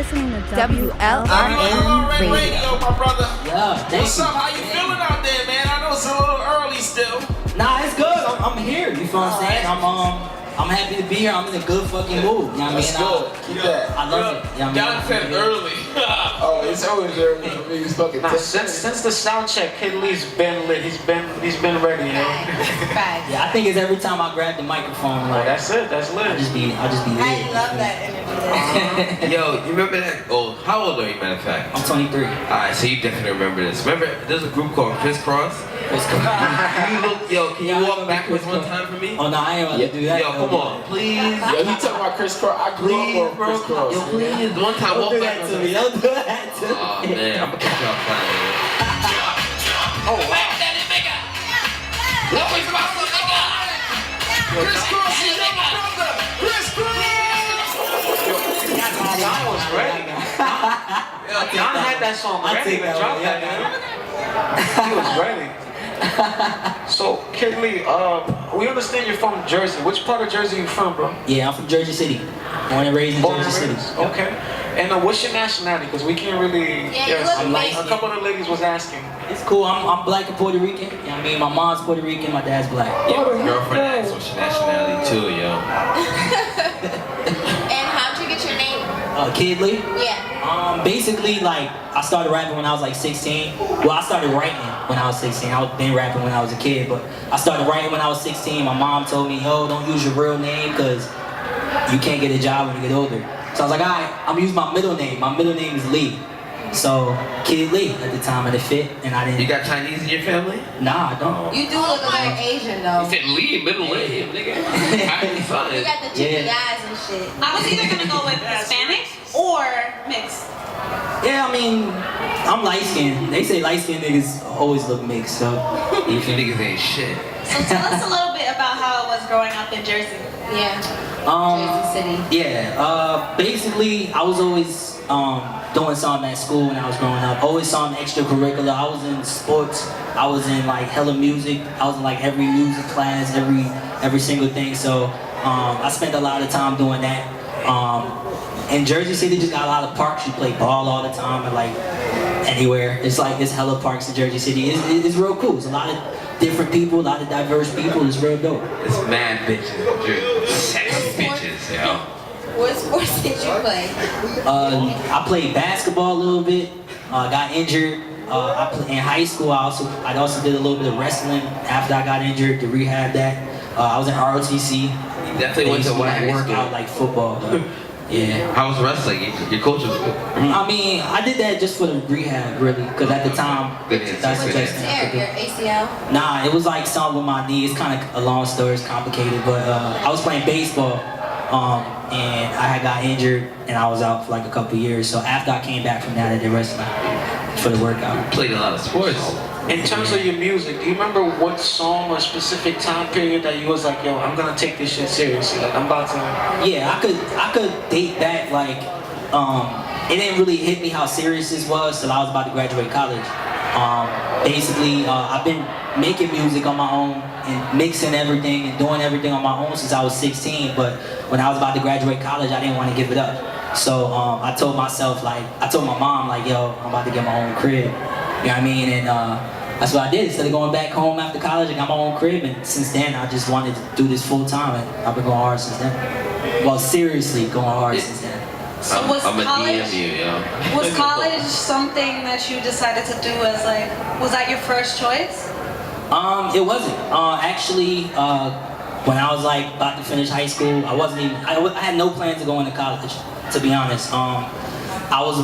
listening to WLRN Radio. My brother. Yeah, What's up? How you feeling out there, man? I know it's a little early still. Nah, it's good. I'm here. You feel what I'm saying? I'm happy to be here. I'm in a good fucking mood. You know what I mean? That's good. Keep that. I love it. You know what I mean? Y'all said early. Oh, it's always early. I mean, he's fucking since the sound check, Kiddlee's been lit. He's been ready, you know. Facts. Yeah, I think it's every time I grab the microphone, like That's it. That's lit. I just be lit. I love that energy. Yo, you remember that? Oh, how old are you, matter of fact? I'm 23. Alright, so you definitely remember this. Remember, there's a group called Crisscross? You look, yo, can you walk backwards one time for me? Oh no, I ain't about to do that. Yo, come on, please. Yo, he talking about crisscross. I grew Please, up on bro. crisscross. Yo, please, one time walk Don't do that backwards. to me. Don't do that to me. Oh man, I'm gonna catch y'all flying, man. Oh wow. Crisscross, you know my brother. Crisscross. John was ready. John had that song I ready. take that Drop one, that, man. He was ready. So, Kiddlee, we understand you're from Jersey. Which part of Jersey you from, bro? Yeah, I'm from Jersey City. Born and raised in Born Jersey and City. raised? Okay. And what's your nationality? Because we can't really. Yeah, you look I'm amazing. A couple of the ladies was asking. It's cool. I'm black and Puerto Rican. You know what I mean? My mom's Puerto Rican, my dad's black. Yeah, my girlfriend asked what's your nationality too, yo. And how'd you get your name? Kiddlee? Yeah. Basically, like, I started rapping when I was like 16. Well, I started writing when I was 16. I was been rapping when I was a kid, but I started writing when I was 16. My mom told me, yo, don't use your real name because you can't get a job when you get older. So I was like, all right, I'm gonna use my middle name. My middle name is Lee. So, Kiddlee at the time, and it fit, and I didn't. You got Chinese in your family? Nah, I don't. You do look a little Asian though. You said Lee, middle name, nigga. You got the chicken eyes and shit. I was either gonna go with Hispanic or mixed. Yeah, I mean, I'm light skinned. They say light skinned niggas always look mixed, so. You niggas ain't shit. So tell us a little bit about how it was growing up in Jersey. Yeah. Jersey City. Yeah, basically, I was always doing something at school when I was growing up. Always something extracurricular. I was in sports. I was in like hella music. I was in like every music class, every single thing. So I spent a lot of time doing that. And Jersey City just got a lot of parks. You play ball all the time and like anywhere. It's hella parks in Jersey City. It's real cool. It's a lot of different people, a lot of diverse people. It's real dope. It's mad bitches, sexy bitches, yo. What sports did you play? I played basketball a little bit. Got injured. In high school, I also did a little bit of wrestling after I got injured to rehab that. I was in ROTC. You definitely went to They used high work school. out like football. But yeah. How was wrestling? Your coach was good. I mean, I did that just for the rehab, really, because at the time, that's the best thing I could do. Your ACL? Nah, it was like something with my knee. It's kind of a long story. It's complicated, but I was playing baseball. And I had got injured and I was out for like a couple years. So after I came back from that, I did wrestling for the workout. Played a lot of sports. In terms of your music, do you remember what song or specific time period that you was like, yo, I'm gonna take this shit seriously. Like I'm about to. Yeah, I could date back like it didn't really hit me how serious this was till I was about to graduate college. Basically, I've been making music on my own and mixing everything and doing everything on my own since I was 16. But when I was about to graduate college, I didn't want to give it up. So I told myself, like, I told my mom, like, yo, I'm about to get my own crib. You know what I mean? And that's what I did. Instead of going back home after college, I got my own crib. And since then, I just wanted to do this full time. And I've been going hard since then. Well, seriously going hard since then. So was I'm a college? DM you, yo. Was college something that you decided to do as like? Was that your first choice? It wasn't. Actually, when I was like about to finish high school, I had no plans to go into college, to be honest. I was,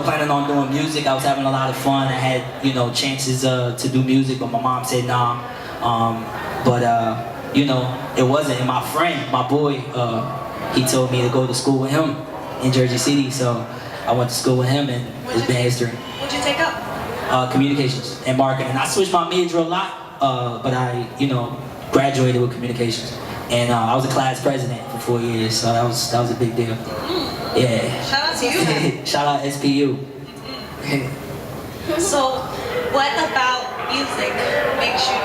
planning on doing music. I was having a lot of fun. I had, chances to do music, but my mom said nah. It wasn't. And my friend, my boy, he told me to go to school with him in Jersey City. So I went to school with him, and it's been history. What'd you take up? Communications and marketing. I switched my major a lot, but I, graduated with communications. And I was a class president for 4 years, so that was a big deal. Yeah. Shout out to you. Shout out SPU. So, what about music makes you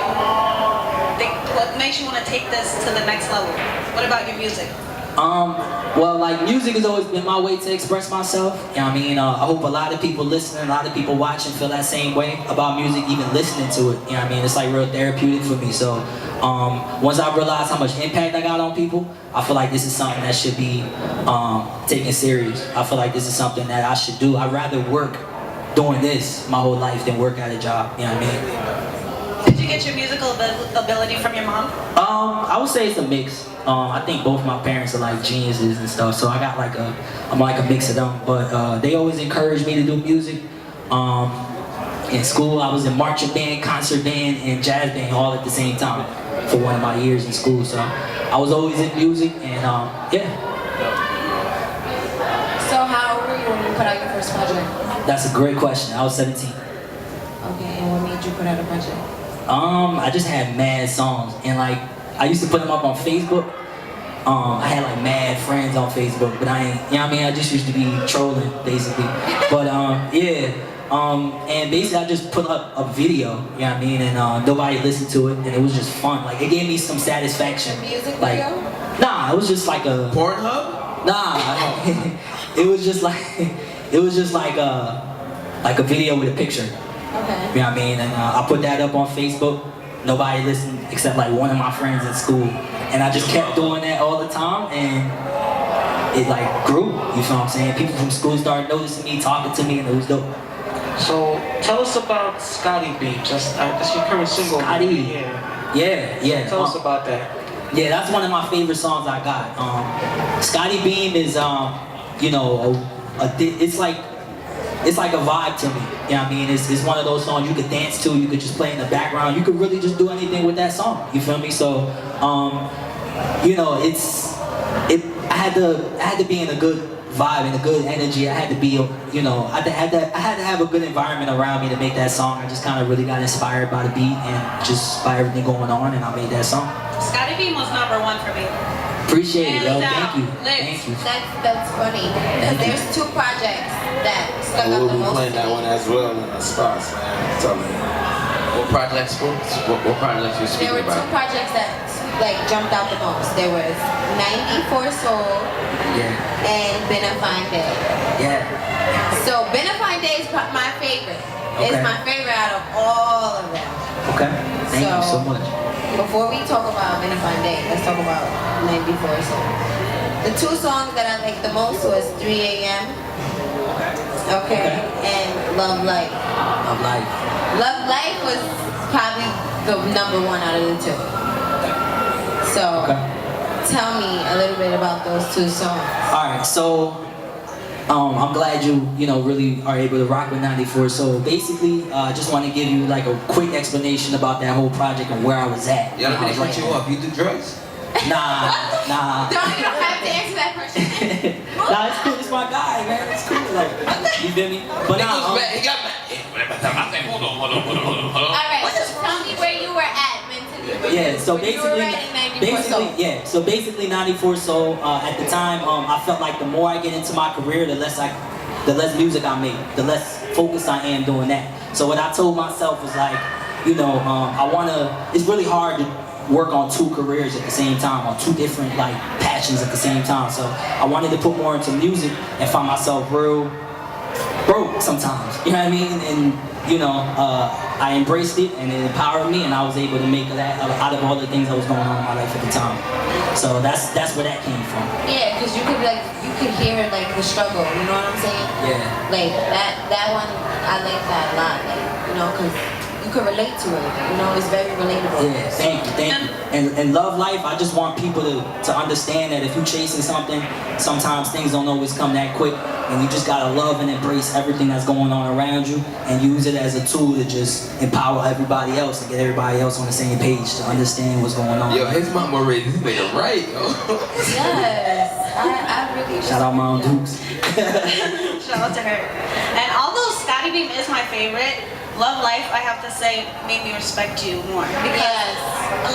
think? What makes you want to take this to the next level? What about your music? Well, like music has always been my way to express myself. You know what I mean? I hope a lot of people listening, a lot of people watching feel that same way about music, even listening to it. You know what I mean? It's like real therapeutic for me. So once I realized how much impact I got on people, I feel like this is something that should be taken serious. I feel like this is something that I should do. I'd rather work doing this my whole life than work at a job. You know what I mean? Did you get your musical ability from your mom? I would say it's a mix. I think both my parents are like geniuses and stuff, so I got like I'm like a mix of them. But they always encouraged me to do music. In school, I was in marching band, concert band, and jazz band all at the same time for one of my years in school. So I was always in music, and yeah. So how old were you when you put out your first project? That's a great question. I was 17. Okay, and what made you put out a project? I just had mad songs, and like I used to put them up on Facebook. I had like mad friends on Facebook, but I ain't, you know what I mean? I just used to be trolling, basically. But yeah, and basically I just put up a video, you know what I mean? And nobody listened to it, and it was just fun. Like it gave me some satisfaction. Music Like, video? nah, it was just like a Pornhub? Nah, it was just like a video with a picture. Okay. You know what I mean? And I put that up on Facebook. Nobody listened except like one of my friends at school. And I just kept doing that all the time, and it like grew, you feel what I'm saying? People from school started noticing me, talking to me, and it was dope. So tell us about Scotty Beams. That's your current single. Scotty. Yeah. Tell us about that. Yeah, that's one of my favorite songs I got. Scotty Beam is, you know, it's like a vibe to me. You know what I mean? It's one of those songs you could dance to, you could just play in the background, you could really just do anything with that song. You feel me? So, you know, I had to be in a good vibe and a good energy. I had to be, you know, I had to have a good environment around me to make that song. I just kind of really got inspired by the beat and just by everything going on, and I made that song. Scotty Beam was #1 for me. Appreciate it, yo. Hands Thank you. down. Licks. Thank you. That's funny. Because there's 2 projects that stuck out We'll the be most. playing that one as well in the spots, man. I'm telling you. What projects? What projects you There speaking were 2 about? projects that like jumped out the most. There was 94 Soul Yeah. and Been a Fine Day. Yeah. So Been a Fine Day is my favorite. It's Okay. my favorite out of all of them. Okay. Thank you so much. Before we talk about Been a Fine Day, let's talk about 94 Soul. The 2 songs that I liked the most was 3 a.m. Okay. And Love Life. Love life. Love Life was probably the #1 out of the 2. So, tell me a little bit about those 2 songs. All right, so I'm glad you know really are able to rock with 94. So basically, I just want to give you like a quick explanation about that whole project and where I was at. Y'all I let me was cut like, you off. You do drugs? Nah. You don't have to answer that question. Nah, it's cool. It's my guy, man. It's cool. Like, you feel me? But He nah, got mad. Hold on. Alright, so tell me where you were at mentally. yeah. So When you were writing 94 Soul. yeah. So basically, 94 Soul. At the time, I felt like the more I get into my career, the less music I make, the less focused I am doing that. So what I told myself was like, you know, it's really hard to work on 2 careers at the same time, on 2 different like passions at the same time. So I wanted to put more into music and find myself real broke sometimes. You know what I mean? And you know, I embraced it and it empowered me, and I was able to make that out of all the things that was going on in my life at the time. So that's where that came from. Yeah, because you could hear like the struggle, you know what I'm saying? Yeah. Like that one, I like that a lot, like, you know, because you can relate to it, you know, it's very relatable. Yeah, thank you. And Love Life, I just want people to understand that if you're chasing something, sometimes things don't always come that quick, and you just gotta love and embrace everything that's going on around you, and use it as a tool to just empower everybody else and get everybody else on the same page to understand what's going on. Yo, his mama raised this nigga right, yo. Yes, I really Shout out Mom Dukes. Shout out to her. And although Scotty Beam is my favorite, Love Life, I have to say, made me respect you more. Because,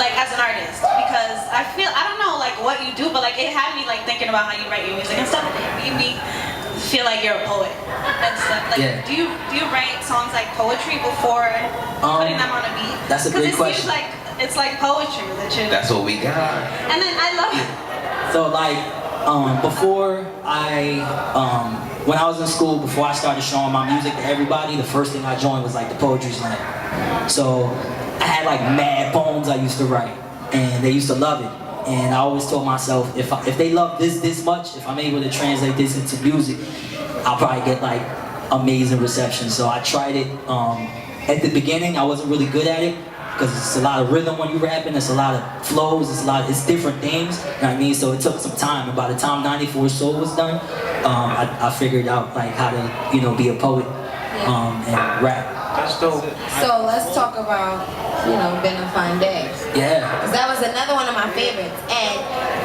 like, as an artist. Because I don't know, like, what you do, but, like, it had me, like, thinking about how you write your music and stuff. It made me feel like you're a poet and stuff. Like, Yeah. do you write songs like poetry before putting them on a beat? That's a great question. Because it seems like it's like poetry that you're... That's what we got. And then I love it. So like, When I was in school, before I started showing my music to everybody, the first thing I joined was like the poetry slam. So I had like mad poems I used to write, and they used to love it. And I always told myself, if they love this much, if I'm able to translate this into music, I'll probably get like amazing reception. So I tried it. At the beginning, I wasn't really good at it because it's a lot of rhythm when you're rapping. It's a lot of flows. It's different things. You know what I mean? So it took some time. And by the time 94 Soul was done, I figured out like how to be a poet and rap. That's dope. So let's talk about, Been a Fine Day. Yeah. Because that was another one of my favorites. And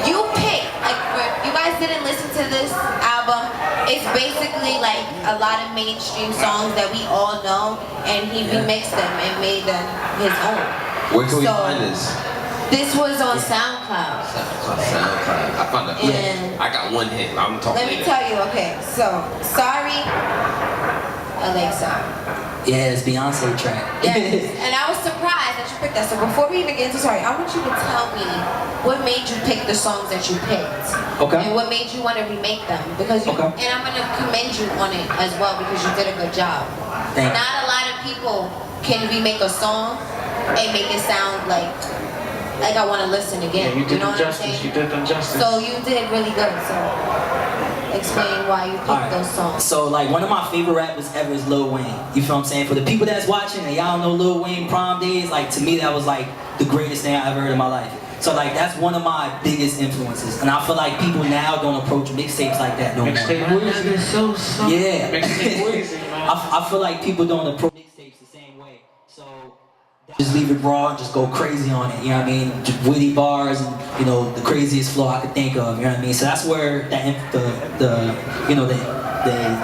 you picked, like, you guys didn't listen to this album. It's basically like a lot of mainstream songs that we all know, and he remixed them and made them his own. Where can we find this? This was on SoundCloud. SoundCloud. I found that. Yeah. I got one hit. I'm talking. Let me tell you, okay, so, Sorry, Alexa. Yeah, it's Beyonce track. Yes, and I was surprised that you picked that. So before we even get into Sorry, I want you to tell me what made you pick the songs that you picked. Okay. And what made you want to remake them. Because and I'm going to commend you on it as well because you did a good job. Thank you. Not a lot of people can remake a song and make it sound like I want to listen again. Yeah, you did know them what I'm justice. saying? You did them justice. So you did really good. So explain why you picked those songs. So like one of my favorite rappers ever is Lil Wayne. You feel what I'm saying? For the people that's watching and y'all know Lil Wayne Prom Days, like to me that was like the greatest thing I ever heard in my life. So like that's one of my biggest influences. And I feel like people now don't approach mixtapes like that no more. Mixtape Weezy. So. Yeah. Mixtape Weezy, man. I feel like people don't approach mixtapes the same way. So just leave it raw and just go crazy on it, you know what I mean? Just witty bars and, the craziest flow I could think of, you know what I mean? So that's where the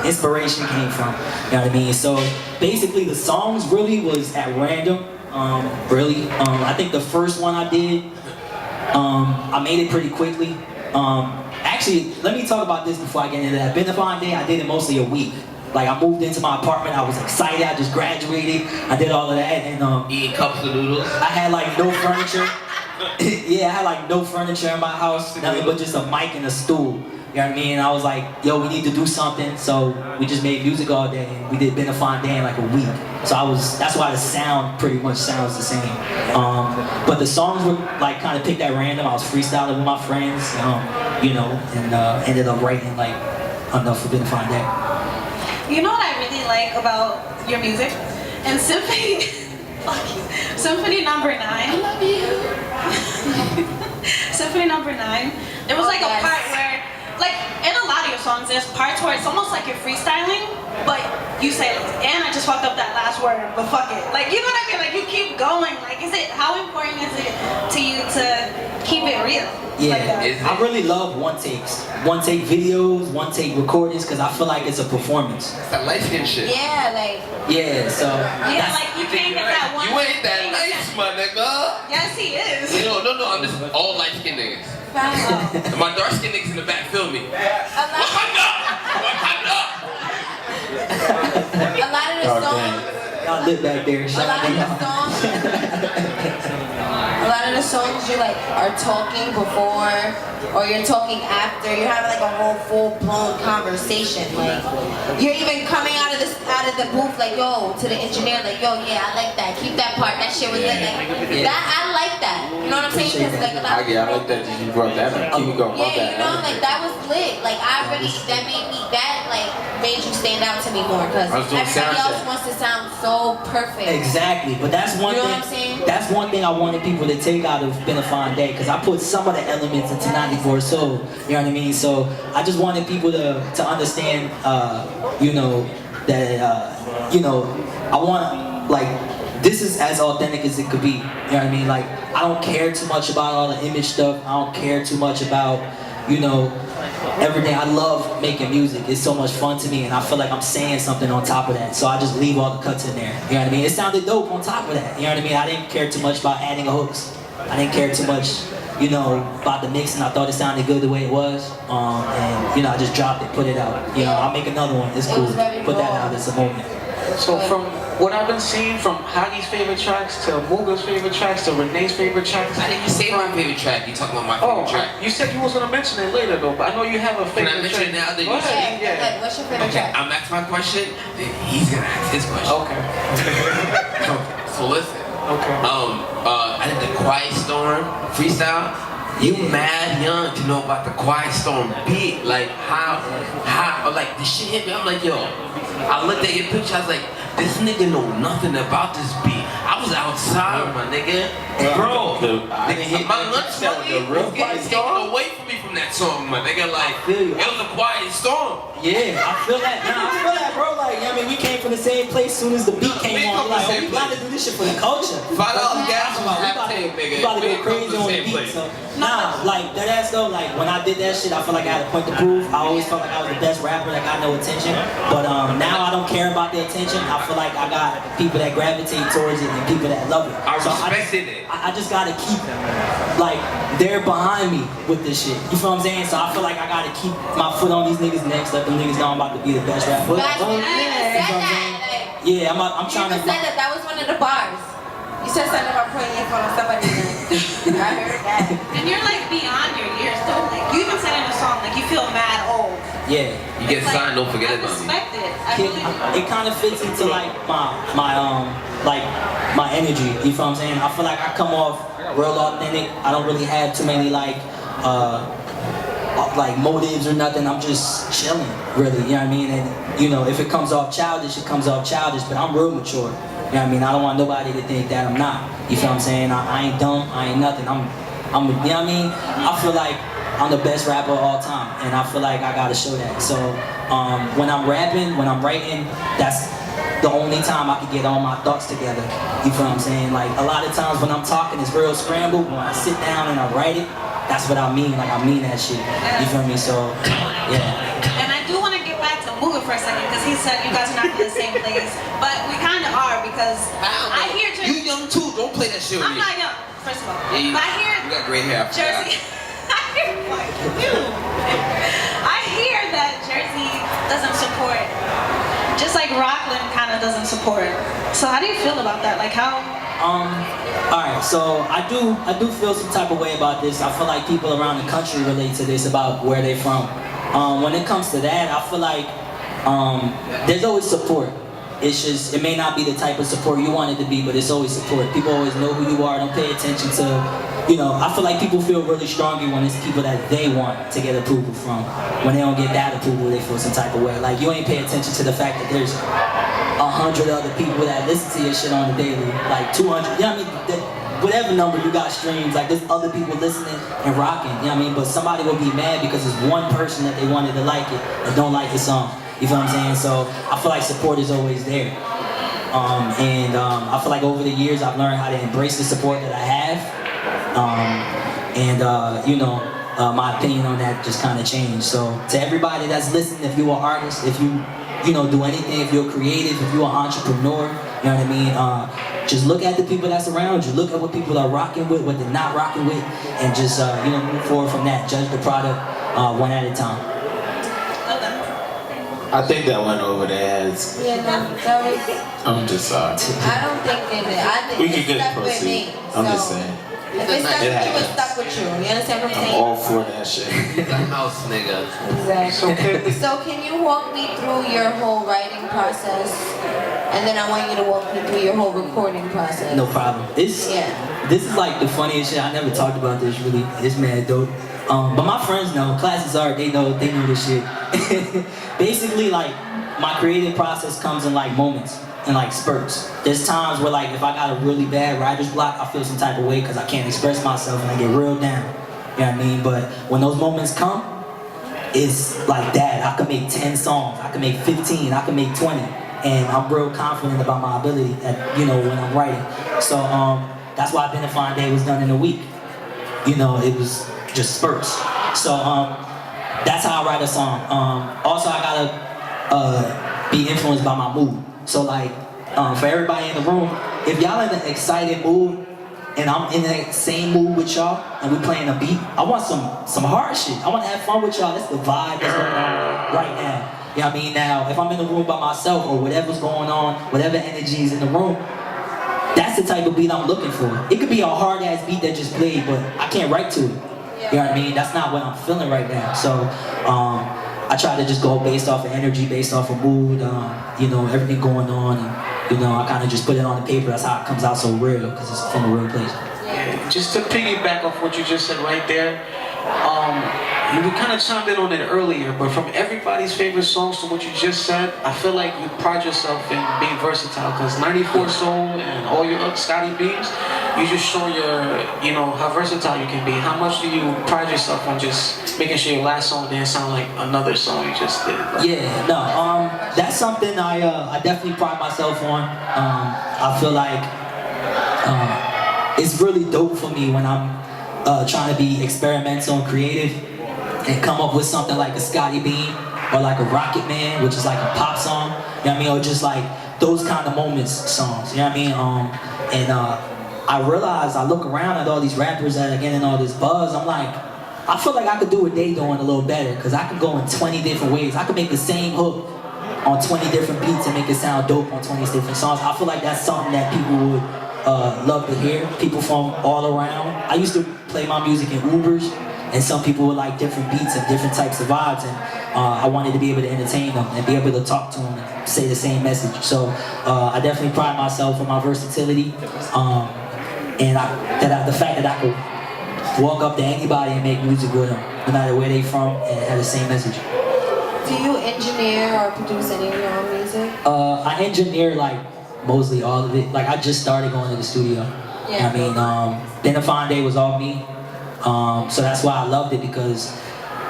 inspiration came from, you know what I mean? So basically the songs really was at random, really. I think the first one I did, I made it pretty quickly. Actually, let me talk about this before I get into that. Been a Fine Day, I did it mostly a week. Like I moved into my apartment, I was excited, I just graduated, I did all of that, and Eating cups of noodles. I had like no furniture. Yeah, I had like no furniture in my house, nothing but just a mic and a stool. You know what I mean? And I was like, yo, we need to do something. So we just made music all day, and we did Been a Fine Day in like a week. So that's why the sound pretty much sounds the same. But the songs were like kind of picked at random. I was freestyling with my friends, and ended up writing like enough for Been a Fine Day. You know what I really like about your music? And Symphony, fuck you. Symphony number 9. I love you. Symphony number 9. There was like a part where, like in a lot of your songs, there's parts where it's almost like you're freestyling, but you say, and I just fucked up that last word, but fuck it. Like, you know what I mean? Like you keep going. Like, how important is it to you to keep it real? Yeah, like I really love one-take videos, one-take recordings, because I feel like it's a performance. It's that light skin shit. Yeah, like. Yeah, so. Yeah, like you can't get that one. You ain't that nice, my nigga. Yes, he is. No, I'm just all light skinned niggas. And my dark skinned niggas in the back feel me. Wakanda! A lot of the songs. Y'all live back there. A lot of the songs you like are talking before or you're talking after. You're having like a whole full-blown conversation. Like you're even coming out of the booth like, yo, to the engineer, like, yo, yeah, I like that. Keep that part. That shit was lit. Like that, I like that. You know what I'm saying? Because like a lot of I like that you brought that up. Keep it going. yeah, like that was lit. Like that made you stand out to me more because everybody else wants to sound so perfect. Exactly, but that's one thing. What I'm saying? That's one thing I wanted people to take out of Been a Fine Day, because I put some of the elements into 94 Soul. You know what I mean? So I just wanted people to understand, that I want this is as authentic as it could be. You know what I mean? Like I don't care too much about all the image stuff. I don't care too much about everything. I love making music. It's so much fun to me, and I feel like I'm saying something on top of that. So I just leave all the cuts in there. You know what I mean? It sounded dope on top of that. You know what I mean? I didn't care too much about adding hooks. I didn't care too much, about the mixing. I thought it sounded good the way it was. And I just dropped it, put it out. I'll make another one. It's cool. Put that out. It's a moment. So from what I've been seeing from Hagi's favorite tracks to Muga's favorite tracks to Renee's favorite tracks. I didn't even say my favorite track. You talking about my Oh, favorite track? you said you was gonna mention it later though, but I know you have a Can favorite I mention it track. now that Go you ahead, say it? yeah. What's your favorite Okay, track? I'm asking my question, then he's gonna ask his question. Okay. So listen. Okay. I did the Quiet Storm freestyle. You mad young to know about the Quiet Storm beat. Like how, like this shit hit me. I'm like, yo. I looked at your picture. I was like, this nigga know nothing about this beat. I was outside, my nigga. Bro, my lunch money was getting taken away from me from that song, my nigga. Like, it was a Quiet Storm. Yeah, I feel that. Nah, I feel that, bro. Like, I mean, we came from the same place. Soon as the beat came on, like, oh, we gotta do this shit for the culture. $5 gas on half tank, nigga. We about to go crazy on the beat. So, nah, like that ass though. Like when I did that shit, I feel like I had a point to prove. I always felt like I was the best rapper that got no attention. But now I don't care about the attention. I feel like I got people that gravitate towards it and people that love it. I respected it. I just gotta keep like they're behind me with this shit. You feel what I'm saying? So I feel like I gotta keep my foot on these niggas' necks, let them niggas know I'm about to be the best rapper. Guys, you didn't even said that. Like, Yeah, I'm you trying to. even said that. That was one of the bars. You said something about putting your phone on somebody's neck. I heard that. And you're like beyond your years though. Like you even said in the song, like you feel mad old. Yeah. You get Like, signed, don't forget I about me. respect it. I really do. It kind of fits into like my energy. You feel what I'm saying? I feel like I come off real authentic. I don't really have too many like motives or nothing. I'm just chilling, really. You know what I mean? And you know, if it comes off childish, it comes off childish. But I'm real mature. You know what I mean? I don't want nobody to think that I'm not. You feel what I'm saying? I ain't dumb. I ain't nothing. I'm. You know what I mean? I feel like I'm the best rapper of all time, and I feel like I gotta show that. So when I'm rapping, when I'm writing, that's the only time I can get all my thoughts together. You feel what I'm saying? Like a lot of times when I'm talking, it's real scrambled. When I sit down and I write it, that's what I mean. Like I mean that shit. You feel me? So yeah. And I do want to get back to Muga for a second because he said you guys are not in the same place, but we kind of are because I hear You young too. Don't play that shit with I'm me. not young, first of all. Yeah, But I hear you got gray hair. Jersey. I hear that Jersey doesn't support, just like Rockland kind of doesn't support. So how do you feel about that? Like how? Alright, so I do feel some type of way about this. I feel like people around the country relate to this about where they from. When it comes to that, I feel like there's always support. It's just, it may not be the type of support you want it to be, but it's always support. People always know who you are, don't pay attention to, you know, I feel like people feel really strongly when it's people that they want to get approval from. When they don't get that approval, they feel some type of way. Like, you ain't pay attention to the fact that there's 100 other people that listen to your shit on the daily, like 200, you know what I mean? Whatever number you got streams, like there's other people listening and rocking, you know what I mean? But somebody will be mad because there's one person that they wanted to like it and don't like the song. You feel what I'm saying? So I feel like support is always there. I feel like over the years I've learned how to embrace the support that I have. You know, my opinion on that just kind of changed. So to everybody that's listening, if you're an artist, if you know, do anything, if you're creative, if you're an entrepreneur, you know what I mean? Just look at the people that's around you. Look at what people are rocking with, what they're not rocking with, and just you know, move forward from that. Judge the product one at a time. I think that went over their heads. Yeah, no, that was. I'm just sorry. I don't think they did. I think We it can stuck just with me. proceed. I'm just So, saying. if it stuck with you, it happens. stuck with you. You understand what I'm I'm saying? all for that shit. He's a house nigga. Exactly. So can you walk me through your whole writing process? And then I want you to walk me through your whole recording process. No problem. This is like the funniest shit. I never talked about this really. It's mad dope. But my friends know. Classes are. They know this shit. Basically, like my creative process comes in like moments and like spurts. There's times where like if I got a really bad writer's block, I feel some type of way because I can't express myself and I get real down. You know what I mean? But when those moments come, it's like that. I can make 10 songs. I can make 15. I can make 20. And I'm real confident about my ability at, you know, when I'm writing. So that's why Benefine Day was done in a week. You know, it was just spurts. So that's how I write a song. Also, I gotta be influenced by my mood. So like, for everybody in the room, if y'all in an excited mood and I'm in that same mood with y'all and we playing a beat, I want some hard shit. I want to have fun with y'all. That's the vibe that's going on right now. You know what I mean? Now, if I'm in the room by myself or whatever's going on, whatever energy is in the room, that's the type of beat I'm looking for. It could be a hard ass beat that just played, but I can't write to it. You know what I mean? That's not what I'm feeling right now. So I try to just go based off of energy, based off of mood, you know, everything going on. And, you know, I kind of just put it on the paper. That's how it comes out so real, because it's from a real place. Yeah, just to piggyback off what you just said right there, you kind of chimed in on it earlier, but from everybody's favorite songs to what you just said, I feel like you pride yourself in being versatile, because 94 Soul and all your other Scotty Beams, you just show your, you know, how versatile you can be. How much do you pride yourself on just making sure your last song didn't sound like another song you just did? Bro? Yeah, no, that's something I definitely pride myself on. I feel like it's really dope for me when I'm trying to be experimental and creative and come up with something like a Scotty Beam or like a Rocket Man, which is like a pop song, you know what I mean, or just like those kind of moments songs, you know what I mean, I realize, I look around at all these rappers that are getting all this buzz, I'm like, I feel like I could do what they doing a little better, because I could go in 20 different ways. I could make the same hook on 20 different beats and make it sound dope on 20 different songs. I feel like that's something that people would love to hear, people from all around. I used to play my music in Ubers, and some people would like different beats and different types of vibes, and I wanted to be able to entertain them and be able to talk to them and say the same message. So I definitely pride myself on my versatility, and the fact that I could walk up to anybody and make music with them, no matter where they from, and have the same message. Do you engineer or produce any of your own music? I engineer like mostly all of it. Like I just started going to the studio. Yeah. I mean, Then the Fine Day was all me. So that's why I loved it, because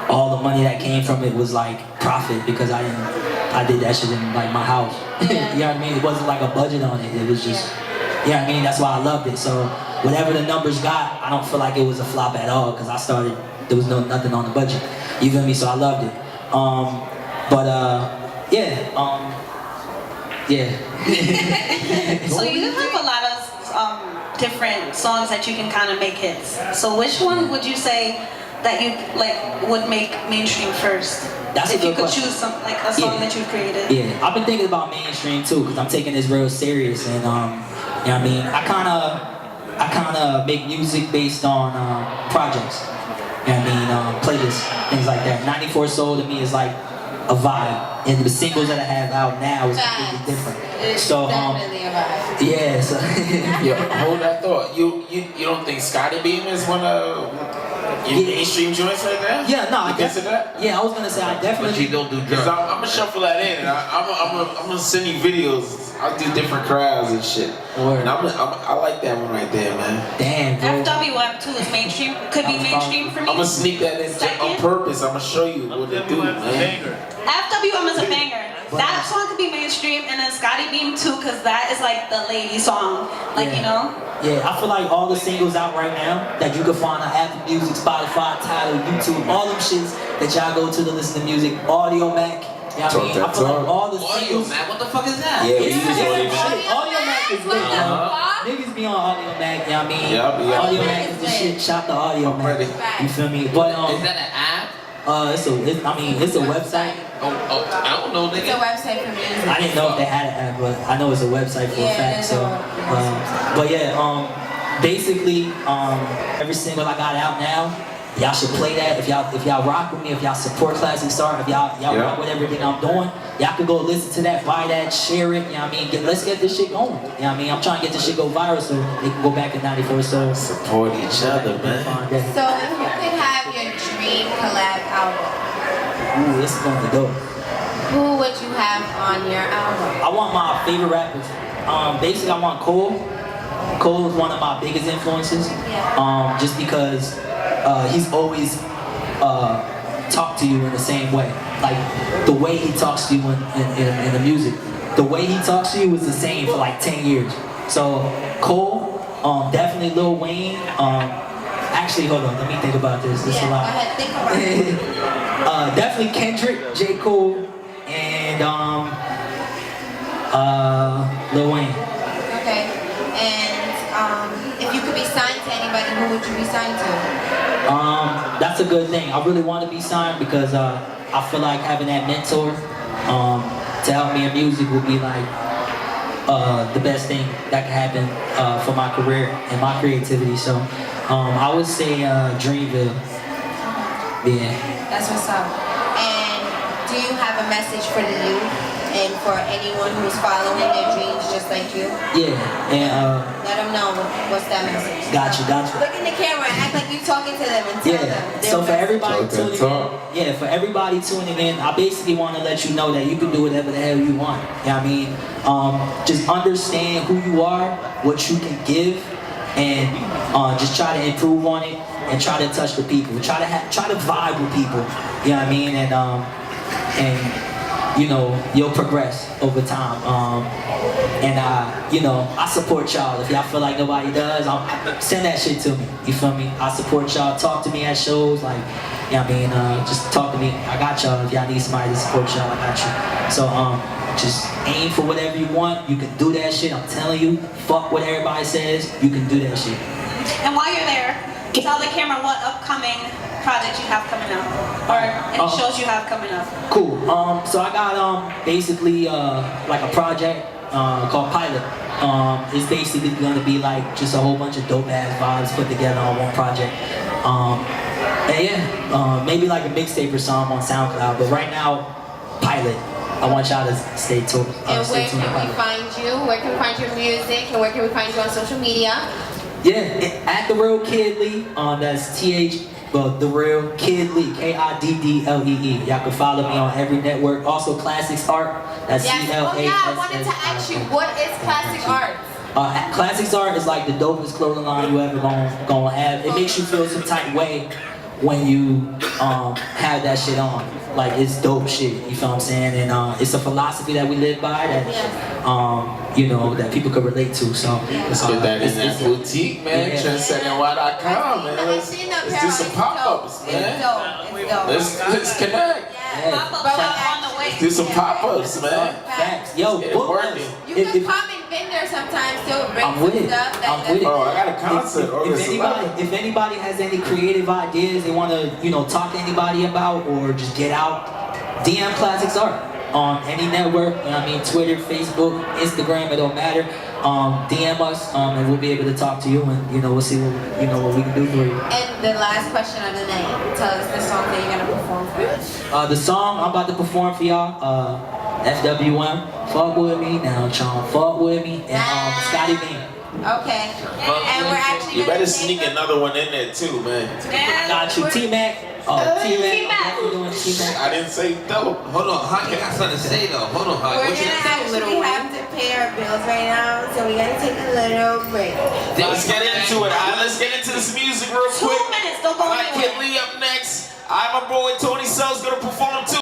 all the money that came from it was like profit, because I did that shit in like my house. Yeah. You know what I mean? It wasn't like a budget on it. It was just, you know what I mean? That's why I loved it. So whatever the numbers got, I don't feel like it was a flop at all, because I started, there was nothing on the budget. You feel me? So I loved it. Yeah. So you have a lot of different songs that you can kind of make hits. So which one would you say that you like would make mainstream first? That's if a you good could question. choose some like a song that you created. Yeah, I've been thinking about mainstream too, because I'm taking this real serious, and you know what I mean, I kind of make music based on projects. You know what I mean, playlists, things like that. 94 Soul to me is like a vibe, and the singles that I have out now is completely different. It's So definitely a vibe. yeah, so Yo, hold that thought. You don't think Scotty Beam is one of your mainstream joints right there? yeah, no, I You consider guess that? yeah, I was gonna say I But definitely. you don't do Cause drugs. I'm gonna shuffle that in, and I'm gonna send you videos. I'll do different crowds and shit. Word. And I like that one right there, man. Damn, bro. FWM2 is mainstream. Could be mainstream for me. I'm gonna sneak that in on Second. purpose. I'm gonna show you what it do, man. FWM is a banger. That song could be mainstream, and then Scotty Beam too, because that is like the lady song. Like, you know? Yeah, I feel like all the singles out right now that you can find on Apple Music, Spotify, Tidal, YouTube, all them shits that y'all go to listen to music, Audio Mac. You know what I mean? I feel like all the Audio, singles. man, what the fuck is that? Yeah, we It's use Audio Mac. shit. Audio Mac is lit, yo. Niggas be on Audio Mac, you know what I mean? Yeah, I be on Audio Audio Mac is the Mac. shit. Shout to Audio I'm Mac. ready. You feel me? But Is that an app? it's a website. Oh, I don't know, It's a nigga. website for music. I didn't know if they had an app, but I know it's a website for a Yeah, fact. it is So, a but yeah, basically, every single I got out now, y'all should play that. If y'all rock with me, if y'all support Classic Star, if y'all rock with everything I'm doing, y'all can go listen to that, buy that, share it. You know what I mean? Let's get this shit going. You know what I mean? I'm trying to get this shit go viral so they can go back in '94. So Support each other, man. So if you could have your dream collab album, Ooh, this is gonna be dope. who would you have on your album? I want my favorite rappers. Basically, I want Cole. Cole is one of my biggest influences. Yeah. Just because he's always talked to you in the same way. Like the way he talks to you in the music. The way he talks to you was the same for like 10 years. So Cole, definitely Lil Wayne. Actually, hold on, let me think about this. This is a Go lot. ahead, think about it. Definitely Kendrick, J. Cole, and Lil Wayne. Okay. And if you could be signed to anybody, who would you be signed to? That's a good thing. I really want to be signed because I feel like having that mentor to help me in music would be like the best thing that could happen for my career and my creativity. So I would say Dreamville. Yeah. That's what's up. And do you have a message for the youth and for anyone who's following their dreams just like you? Yeah. And let them know what's that message. got you. Look in the camera and act like you're talking to them and tell them. Yeah. their So for message. everybody Talk that tuning talk. in, for everybody tuning in, I basically want to let you know that you can do whatever the hell you want. You know what I mean? Just understand who you are, what you can give, and just try to improve on it and try to touch the people. Try to vibe with people. You know what I mean? And you know, you'll progress over time. You know, I support y'all. If y'all feel like nobody does, send that shit to me. You feel me? I support y'all. Talk to me at shows. Like, you know what I mean? Just talk to me. I got y'all. If y'all need somebody to support y'all, I got you. So, just aim for whatever you want. You can do that shit. I'm telling you. Fuck what everybody says. You can do that shit. And while you're there, tell the camera what upcoming project you have coming up, or any shows you have coming up. Cool. So I got basically like a project called Pilot. It's basically gonna be like just a whole bunch of dope ass vibes put together on one project. And yeah, maybe like a mixtape or something on SoundCloud. But right now, Pilot. I want y'all to stay tuned. And where can we find you? Where can we find your music? And where can we find you on social media? Yeah, at The Real Kiddlee. That's The Real Kiddlee, Kiddlee. Y'all can follow me on every network. Also, Classics Art. That's Yes. Oh yeah, I wanted to ask you, what is Classic Art? Classics Art is like the dopest clothing line you ever gonna have. It makes you feel some type of way when you have that shit on. Like, it's dope shit, you feel what I'm saying? And it's a philosophy that we live by that, you know, that people could relate to. So Let's get that in that boutique, man. Yeah. Trendsetting.com, man. Let's do some pop-ups, man. Let's connect. Yeah. Let's do some pop-ups, man. Facts. Yo, Yeah, book working. us. You can pop and been there sometimes too. Bring I'm with some it. stuff. I'm with it. Oh, I got a concert August 11th. If anybody has any creative ideas they want to, you know, talk to anybody about or just get out, DM Classics Art on any network. You know what I mean? Twitter, Facebook, Instagram. It don't matter. DM us, and we'll be able to talk to you, and you know, we'll see what we can do for you. And the last question of the night. Tell us the song that you're gonna perform for us. The song I'm about to perform for y'all, FWM, Fuck With Me, Now Chong, Fuck With Me, and Scotty Beam. Okay. And we're actually You gonna better take sneak another one in there too, man. Got you, T-Mac. Oh, T-Mac. What you doing, T-Mac? I didn't say double. Hold on, Honey got something to say though. Hold on, Honey. We're What you gonna actually have to pay our bills right now, so we gotta take a little break. Let's get into it. Let's get into this music real 2 quick. minutes, don't go I got anywhere. Kiddlee up next. My boy Tony Sell's gonna perform too.